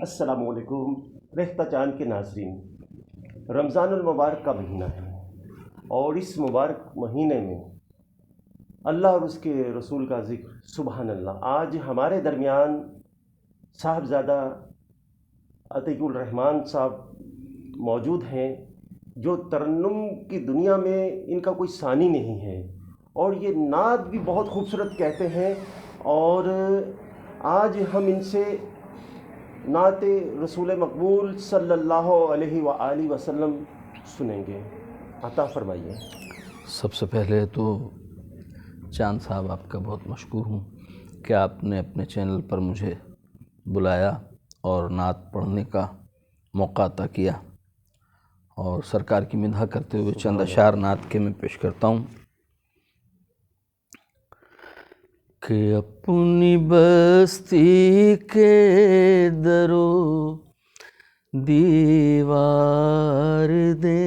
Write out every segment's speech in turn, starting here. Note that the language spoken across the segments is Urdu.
السلام علیکم رہتا چاند کے ناظرین، رمضان المبارک کا مہینہ ہے اور اس مبارک مہینے میں اللہ اور اس کے رسول کا ذکر، سبحان اللہ۔ آج ہمارے درمیان صاحبزادہ عتیق الرحمن صاحب موجود ہیں جو ترنم کی دنیا میں ان کا کوئی ثانی نہیں ہے، اور یہ نعت بھی بہت خوبصورت کہتے ہیں، اور آج ہم ان سے نعت رسول مقبول صلی اللہ علیہ وآلہ وسلم سنیں گے۔ عطا فرمائیے۔ سب سے پہلے تو چاند صاحب آپ کا بہت مشکور ہوں کہ آپ نے اپنے چینل پر مجھے بلایا اور نعت پڑھنے کا موقع عطا کیا، اور سرکار کی مدح کرتے ہوئے چند اشعار نعت کے میں پیش کرتا ہوں کہ اپنی بستی کے درو دیوار دے،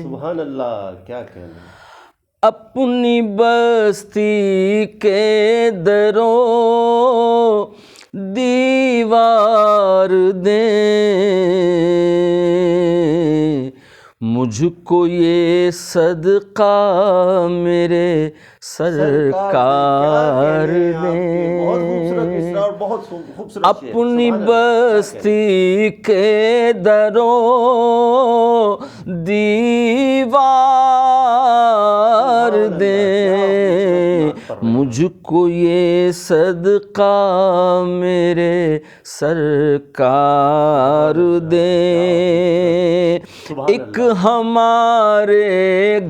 سبحان اللہ، کیا کہنا۔ اپنی بستی کے درو دیوار دے، مجھ کو یہ صدقہ میرے سرکار دے، اپنی بستی کے درو دیوار دے، مجھ کو یہ صدقہ میرے سرکار دے۔ ایک ہمارے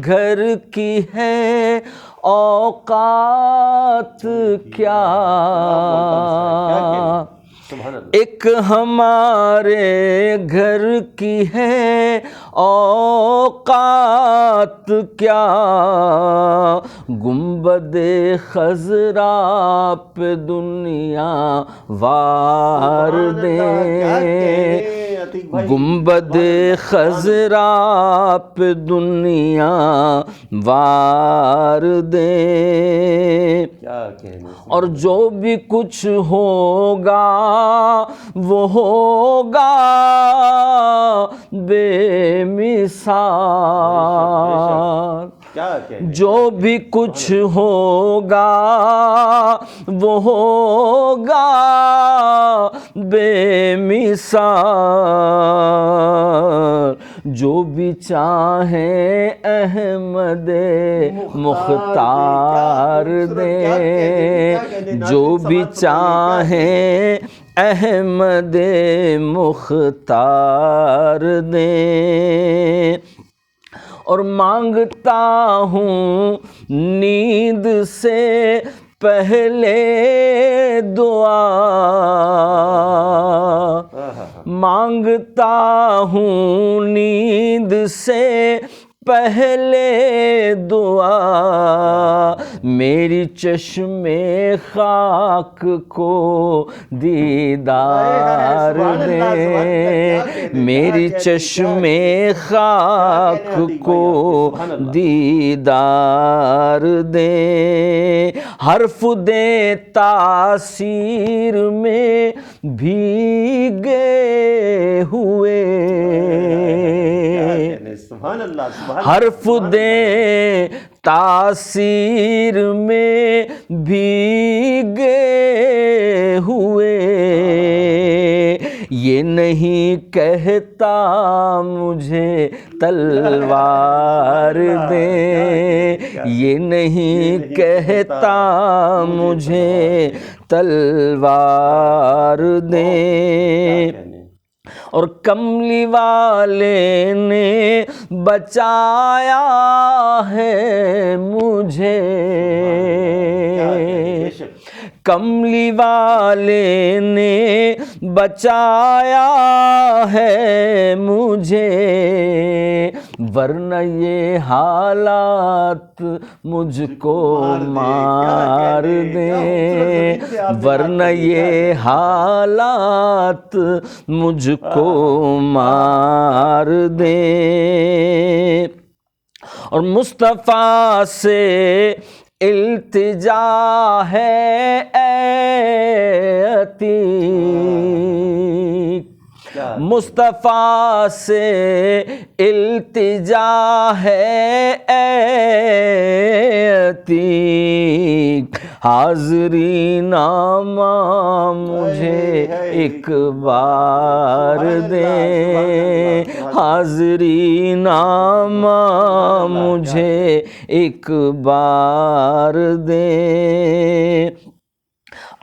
گھر کی ہے اوقات کیا، ایک ہمارے گھر کی ہے اوقات کیا، گنبد خضرا پہ دنیا وار دے، گنبد خضرا پہ دنیا وار دے، اور جو بھی کچھ ہوگا وہ ہوگا بے مثال، جو بھی کچھ ہوگا وہ ہوگا بے مثال، جو بھی چاہیں احمد مختار دے، جو بھی چاہیں احمد مختار دے، اور مانگتا ہوں نیند سے پہلے دعا، مانگتا ہوں نیند سے پہلے دعا، میری چشم خاک کو دیدار دے، میری چشم خاک کو دیدار دے، حرف دے تاثیر میں بھیگے ہوئے، حرف دے تاثیر میں بھیگے ہوئے، یہ نہیں کہتا مجھے تلوار دے، یہ نہیں کہتا مجھے تلوار دے، اور کملی والے نے بچایا ہے مجھے، کملی والے نے بچایا ہے مجھے، ورنہ یہ حالات مجھ کو مار دیں، ورنہ یہ حالات مجھ کو مار دیں، اور مصطفیٰ سے التجا ہے اے عتیق، مصطفیٰ سے التجا ہے اے عتیق، حاضری نامہ مجھے ایک بار دے، حاضری نامہ مجھے ایک بار دے،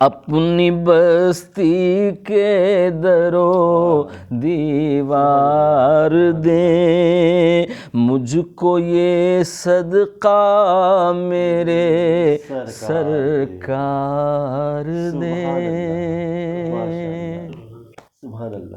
اپنی بستی کے در و دیوار دے، مجھ کو یہ صدقہ میرے سرکار دے۔ سبحان اللہ۔